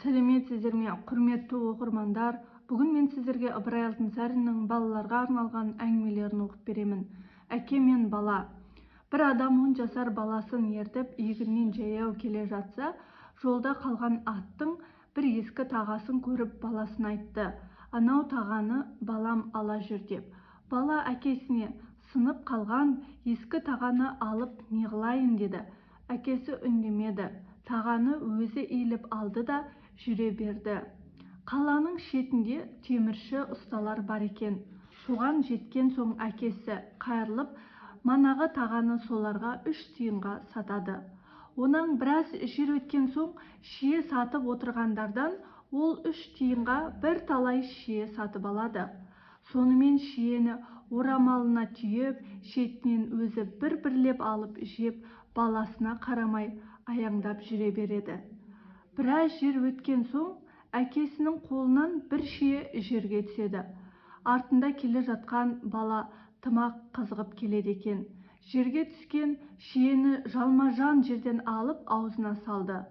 Сәлеметсіздер ме, құрметті оқырмандар. Бүгін мен сіздерге Ыбырай Алтынсариннің балаларға арналған әңгімелерін оқып беремін. Әке мен бала. Бір адам 10 жасар баласын ертіп егіннен жаяу келе жатса, жолда қалған аттың бір ескі тағасын көріп баласын айтты: "Анау тағаны балам ала жүр" деп. Бала әкесіне: "Сынып қалған ескі тағаны алып неғылайын" деді. Әкесі үндемеді. Тағаны өзі иіліп алды да жүре берді. Қаланың шетінде темірші ұсталар бар екен. Соған жеткен соң әкесі қайырылып манағы тағаны соларға 3 тиынға сатады. Онан біраз жер өткен соң шие сатып отырғандардан ол 3 тиынға бір талай шие сатып алады. Сонымен шиені орамалына түйіп, шетінен өзі бір-бірлеп алып жеп, баласына қарамай аяңдап жүре береді. Біраз жер өткен соң әкесінің қолынан бір шие жерге түседі. Артында келе жатқан бала тымақ қызығып келеді екен. Жерге түскен шиені жалма-жан жерден алып аузына салды.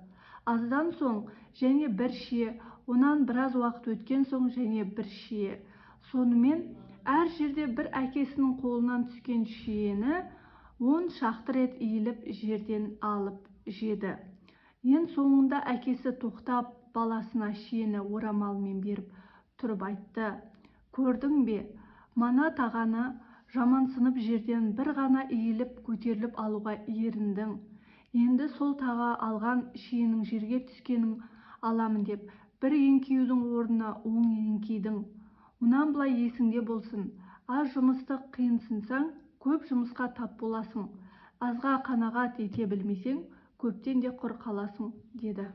Аздан соң және бір шие, онан біраз уақыт өткен соң және бір шие. Сонымен әр жерде бір әкесінің қолынан түскен шиені 10 шақты рет иіліп жерден алып жеді. Ең соңында әкесі тоқтап баласына шиені орамалмен беріп тұрып айтты: "Көрдің бе, мана тағаны жамансынып жерден бір ғана иіліп көтеріліп алуға еріндің. Енді сол таға алған шиенің жерге түскенін аламын деп бір еңкеудің орнына 10 еңкейдің. Мұнан былай есіңде болсын, аз жұмысты қиынсынсаң, көп жұмысқа тап боласың. Азға қанағат ете білмесең, көптен де құр қаласың" деді.